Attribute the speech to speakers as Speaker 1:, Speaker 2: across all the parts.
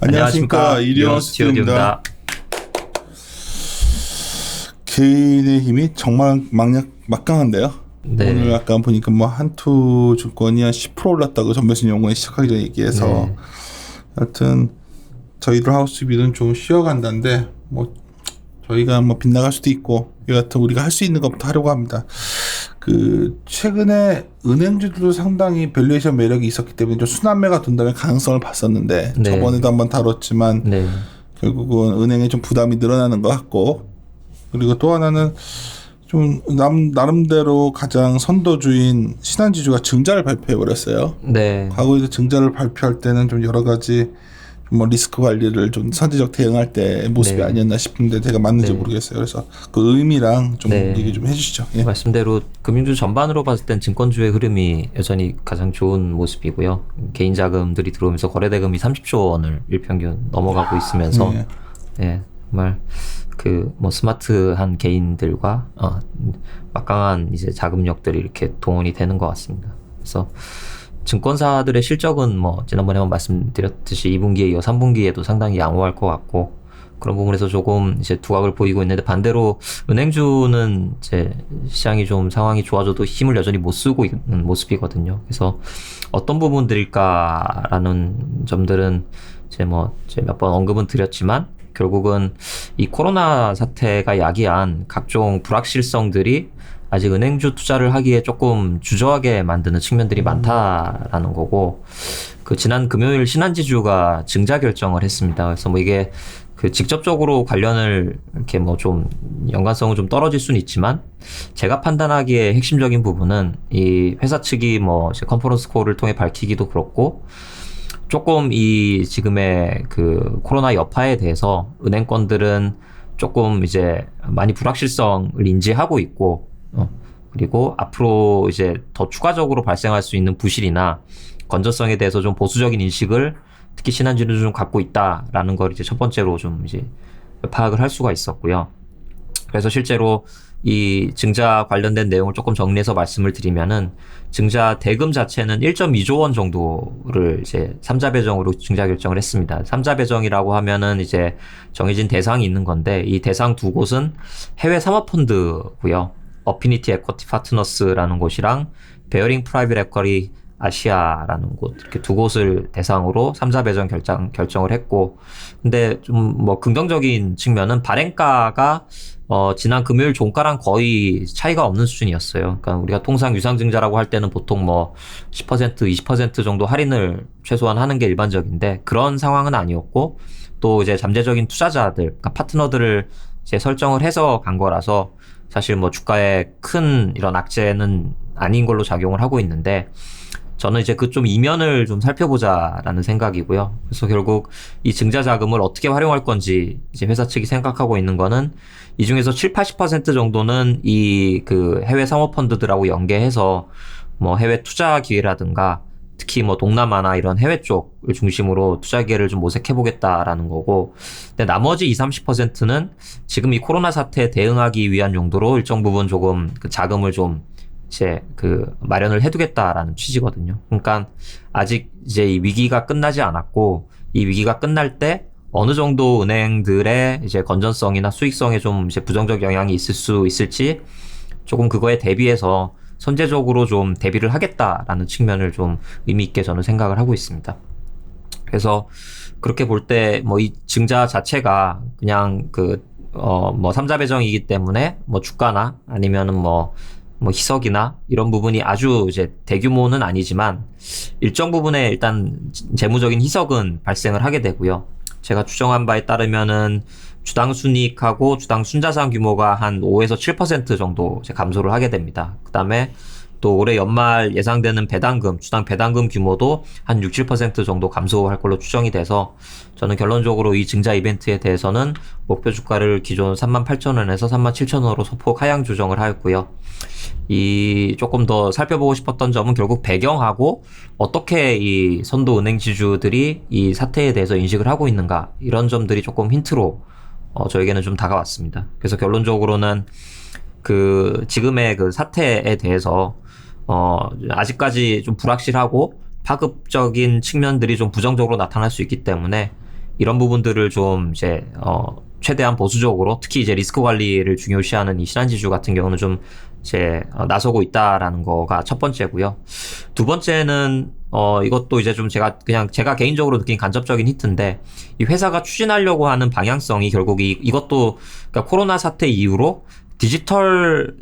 Speaker 1: 안녕하십니까, 이리온 스튜디오입니다. 개인의 힘이 정말 막강한데요. 네. 오늘 아까 보니까 뭐 한투 증권이 한 10% 올랐다고 전매수 연구원 시작하기 전에 얘기해서 네. 하여튼 저희들 하우스비는 좀 쉬어간다는데 뭐 저희가 뭐 빗나갈 수도 있고 여하튼 우리가 할 수 있는 것부터 하려고 합니다. 그 최근에 은행주들도 상당히 밸류에이션 매력이 있었기 때문에 좀 순환매가 돈다면 가능성을 봤었는데 네. 저번에도 한번 다뤘지만 네. 결국은 은행에 좀 부담이 늘어나는 것 같고 그리고 또 하나는 좀 나름대로 가장 선도주인 신한지주가 증자를 발표해버렸어요. 네. 과거에도 증자를 발표할 때는 좀 여러 가지 뭐 리스크 관리를 좀 선제적 대응할 때 모습이 네. 아니었나 싶은데 제가 맞는지 네. 모르겠어요. 그래서 그 의미랑 좀
Speaker 2: 네.
Speaker 1: 얘기 좀 해주시죠. 예.
Speaker 2: 말씀대로 금융주 전반으로 봤을 땐 증권주의 흐름이 여전히 가장 좋은 모습이고요. 개인 자금들이 들어오면서 거래대금이 30조 원을 일평균 넘어가고 있으면서
Speaker 1: 네.
Speaker 2: 네, 정말 그 뭐 스마트한 개인들과 막강한 이제 자금력들이 이렇게 동원이 되는 것 같습니다. 그래서 증권사들의 실적은 뭐 지난번에 한번 말씀드렸듯이 2분기에 이어 3분기에도 상당히 양호할 것 같고 그런 부분에서 조금 이제 두각을 보이고 있는데 반대로 은행주는 이제 시장이 좀 상황이 좋아져도 힘을 여전히 못 쓰고 있는 모습이거든요. 그래서 어떤 부분들일까라는 점들은 이제 몇 번 언급은 드렸지만 결국은 이 코로나 사태가 야기한 각종 불확실성들이 아직 은행주 투자를 하기에 조금 주저하게 만드는 측면들이 많다라는 거고, 그 지난 금요일 신한지주가 증자 결정을 했습니다. 그래서 뭐 이게 그 직접적으로 관련을 이렇게 뭐 좀 연관성은 좀 떨어질 수는 있지만 제가 판단하기에 핵심적인 부분은 이 회사 측이 뭐 컨퍼런스 콜을 통해 밝히기도 그렇고 조금 이 지금의 그 코로나 여파에 대해서 은행권들은 조금 이제 많이 불확실성을 인지하고 있고 그리고 앞으로 이제 더 추가적으로 발생할 수 있는 부실이나 건전성에 대해서 좀 보수적인 인식을 특히 신한지는 좀 갖고 있다라는 걸 이제 첫 번째로 좀 이제 파악을 할 수가 있었고요. 그래서 실제로 이 증자 관련된 내용을 조금 정리해서 말씀을 드리면은 증자 대금 자체는 1.2조 원 정도를 이제 3자 배정으로 증자 결정을 했습니다. 3자 배정이라고 하면은 이제 정해진 대상이 있는 건데 이 대상 두 곳은 해외 사모펀드고요. 어피니티 에쿼티 파트너스라는 곳이랑 베어링 프라이빗 에쿼티 아시아라는 곳 이렇게 두 곳을 대상으로 3자 배정 결정을 했고 근데 좀 뭐 긍정적인 측면은 발행가가 지난 금요일 종가랑 거의 차이가 없는 수준이었어요. 그러니까 우리가 통상 유상증자라고 할 때는 보통 뭐 10%, 20% 정도 할인을 최소한 하는 게 일반적인데 그런 상황은 아니었고 또 이제 잠재적인 투자자들, 그러니까 파트너들을 이제 설정을 해서 간 거라서 사실 뭐 주가에 큰 이런 악재는 아닌 걸로 작용을 하고 있는데 저는 이제 그 좀 이면을 좀 살펴보자라는 생각이고요. 그래서 결국 이 증자 자금을 어떻게 활용할 건지 이제 회사 측이 생각하고 있는 거는 이 중에서 70-80% 정도는 이 그 해외 사모펀드들하고 연계해서 뭐 해외 투자 기회라든가 특히 뭐 동남아나 이런 해외 쪽을 중심으로 투자 기회를 좀 모색해 보겠다라는 거고 근데 나머지 20-30%는 지금 이 코로나 사태에 대응하기 위한 용도로 일정 부분 조금 그 자금을 좀 이제 그 마련을 해두겠다라는 취지거든요. 그러니까 아직 이제 이 위기가 끝나지 않았고 이 위기가 끝날 때 어느 정도 은행들의 이제 건전성이나 수익성에 좀 이제 부정적 영향이 있을 수 있을지 조금 그거에 대비해서 선제적으로 좀 대비를 하겠다라는 측면을 좀 의미 있게 저는 생각을 하고 있습니다. 그래서 그렇게 볼 때 뭐 이 증자 자체가 그냥 뭐 3자 배정이기 때문에 뭐 주가나 아니면은 뭐 희석이나 이런 부분이 아주 이제 대규모는 아니지만 일정 부분에 일단 재무적인 희석은 발생을 하게 되고요. 제가 추정한 바에 따르면은 주당 순이익하고 주당 순자산 규모가 한 5에서 7% 정도 이제 감소를 하게 됩니다. 그다음에 또 올해 연말 예상되는 배당금, 주당 배당금 규모도 한 6-7% 정도 감소할 걸로 추정이 돼서 저는 결론적으로 이 증자 이벤트에 대해서는 목표 주가를 기존 38,000원에서 37,000원으로 소폭 하향 조정을 하였고요. 이 조금 더 살펴보고 싶었던 점은 결국 배경하고 어떻게 이 선도 은행 지주들이 이 사태에 대해서 인식을 하고 있는가 이런 점들이 조금 힌트로 저에게는 좀 다가왔습니다. 그래서 결론적으로는 그 지금의 그 사태에 대해서 아직까지 좀 불확실하고 파급적인 측면들이 좀 부정적으로 나타날 수 있기 때문에 이런 부분들을 좀 이제 최대한 보수적으로 특히 이제 리스크 관리를 중요시하는 이 신한지주 같은 경우는 좀 이제 나서고 있다라는 거가 첫 번째고요. 두 번째는 이것도 이제 좀 제가 개인적으로 느낀 간접적인 히트인데 이 회사가 추진하려고 하는 방향성이 결국 이것도 그러니까 코로나 사태 이후로 디지털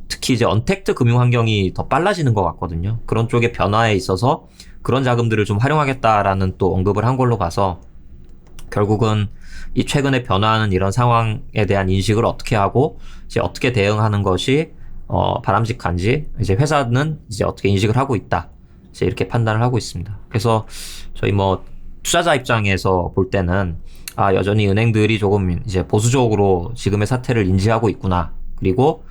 Speaker 2: 특히 이제 언택트 금융 환경이 더 빨라지는 것 같거든요. 그런 쪽의 변화에 있어서 그런 자금들을 좀 활용하겠다라는 또 언급을 한 걸로 봐서 결국은 이 최근에 변화하는 이런 상황에 대한 인식을 어떻게 하고 이제 어떻게 대응하는 것이 바람직한지 이제 회사는 이제 어떻게 인식을 하고 있다. 이제 이렇게 판단을 하고 있습니다. 그래서 저희 뭐 투자자 입장에서 볼 때는 여전히 은행들이 조금 이제 보수적으로 지금의 사태를 인지하고 있구나. 그리고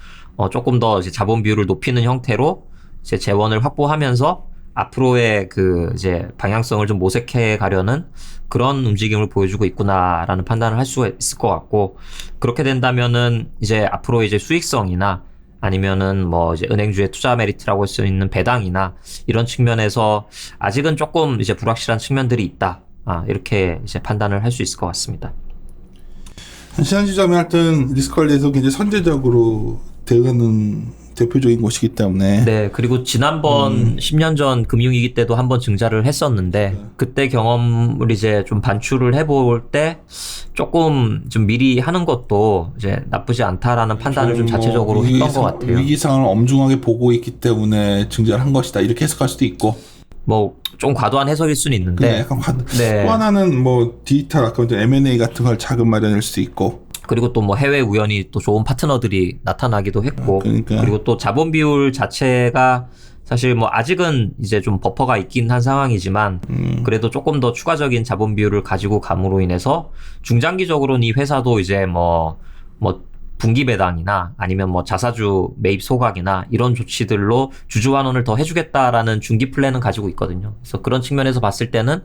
Speaker 2: 조금 더 이제 자본 비율을 높이는 형태로 이제 재원을 확보하면서 앞으로의 그 이제 방향성을 좀 모색해 가려는 그런 움직임을 보여주고 있구나라는 판단을 할 수가 있을 것 같고, 그렇게 된다면은 이제 앞으로 이제 수익성이나 아니면은 뭐 이제 은행주의 투자 메리트라고 할 수 있는 배당이나 이런 측면에서 아직은 조금 이제 불확실한 측면들이 있다. 이렇게 이제 판단을 할 수 있을 것 같습니다.
Speaker 1: 신한지점이 하여튼 리스크 관리에서 굉장히 선제적으로 대응하는 대표적인 곳이기 때문에.
Speaker 2: 네, 그리고 지난번 10년 전 금융위기 때도 한번 증자를 했었는데 그때 경험을 이제 좀 반출을 해볼 때 조금 좀 미리 하는 것도 이제 나쁘지 않다라는 판단을 좀 자체적으로 했던 것 같아요.
Speaker 1: 위기 상황을 엄중하게 보고 있기 때문에 증자를 한 것이다 이렇게 해석할 수도 있고.
Speaker 2: 뭐 좀 과도한 해석일 수는 있는데.
Speaker 1: 약간 또 하나는 뭐 디지털 아까 M&A 같은 걸 자금 마련일 수도 있고.
Speaker 2: 그리고 또 뭐 해외 우연히 또 좋은 파트너들이 나타나기도 했고, 그리고 또 자본 비율 자체가 사실 뭐 아직은 이제 좀 버퍼가 있긴 한 상황이지만 그래도 조금 더 추가적인 자본 비율을 가지고 감으로 인해서 중장기적으로는 이 회사도 이제 뭐 분기 배당이나 아니면 뭐 자사주 매입 소각이나 이런 조치들로 주주 환원을 더 해주겠다라는 중기 플랜은 가지고 있거든요. 그래서 그런 측면에서 봤을 때는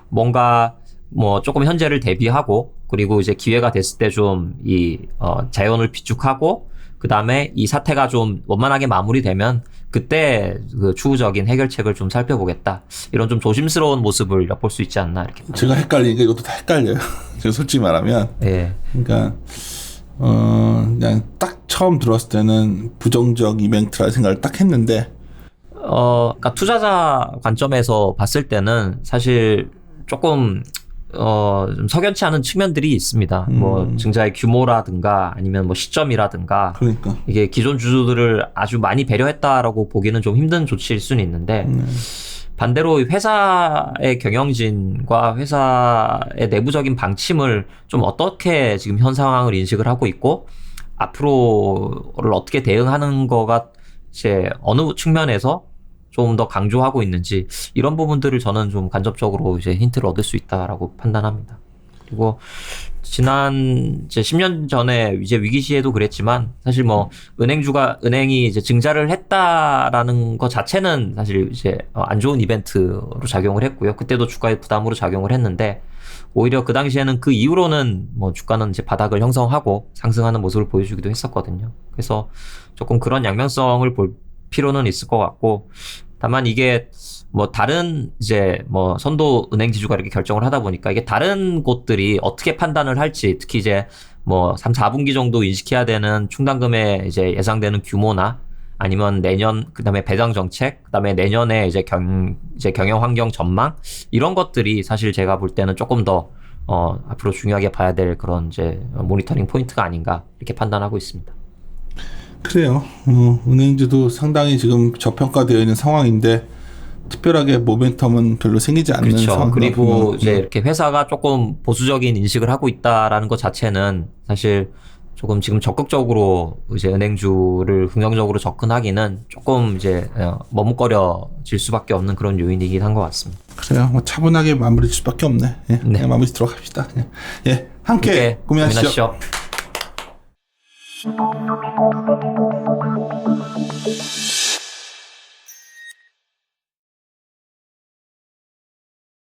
Speaker 2: 뭔가 뭐 조금 현재를 대비하고 그리고 이제 기회가 됐을 때 좀 이 자연을 비축하고 그 다음에 이 사태가 좀 원만하게 마무리되면 그때 그 추후적인 해결책을 좀 살펴보겠다. 이런 좀 조심스러운 모습을 엿볼 수 있지 않나 이렇게.
Speaker 1: 제가 헷갈리니까 이것도 다 헷갈려요. 제가 솔직히 말하면.
Speaker 2: 예.
Speaker 1: 그러니까 그냥 딱 처음 들어왔을 때는 부정적 이벤트라 생각을 딱 했는데.
Speaker 2: 그러니까 투자자 관점에서 봤을 때는 사실 조금 좀 석연치 않은 측면들이 있습니다. 뭐 증자의 규모라든가 아니면 뭐 시점이라든가.
Speaker 1: 그러니까.
Speaker 2: 이게 기존 주주들을 아주 많이 배려했다라고 보기는 좀 힘든 조치일 수는 있는데 반대로 회사의 경영진과 회사의 내부적인 방침을 좀 어떻게 지금 현 상황을 인식을 하고 있고 앞으로를 어떻게 대응하는 거가 이제 어느 측면에서 좀 더 강조하고 있는지 이런 부분들을 저는 좀 간접적으로 이제 힌트를 얻을 수 있다라고 판단합니다. 그리고 지난 이제 10년 전에 이제 위기 시에도 그랬지만 사실 뭐 은행이 이제 증자를 했다라는 것 자체는 사실 이제 안 좋은 이벤트로 작용을 했고요. 그때도 주가의 부담으로 작용을 했는데 오히려 그 당시에는 그 이후로는 뭐 주가는 이제 바닥을 형성하고 상승하는 모습을 보여주기도 했었거든요. 그래서 조금 그런 양면성을 볼 필요는 있을 것 같고, 다만 이게 뭐 다른 이제 뭐 선도 은행 지주가 이렇게 결정을 하다 보니까 이게 다른 곳들이 어떻게 판단을 할지, 특히 이제 뭐 3, 4분기 정도 인식해야 되는 충당금의 이제 예상되는 규모나 아니면 내년 그다음에 배당 정책, 그다음에 내년에 이제 경영 환경 전망 이런 것들이 사실 제가 볼 때는 조금 더 앞으로 중요하게 봐야 될 그런 이제 모니터링 포인트가 아닌가 이렇게 판단하고 있습니다.
Speaker 1: 그래요. 은행주도 상당히 지금 저평가되어 있는 상황인데 특별하게 모멘텀은 별로 생기지 않는
Speaker 2: 그렇죠.
Speaker 1: 상황.
Speaker 2: 그리고 이제 이렇게 회사가 조금 보수적인 인식을 하고 있다라는 것 자체는 사실 조금 지금 적극적으로 이제 은행주를 긍정적으로 접근하기는 조금 이제 머뭇거려질 수밖에 없는 그런 요인이긴 한 것 같습니다.
Speaker 1: 그래요. 뭐 차분하게 마무리 질 수밖에 없네. 예, 네. 마무리 들어갑시다. 예, 함께 고민하시죠.
Speaker 3: Thank you.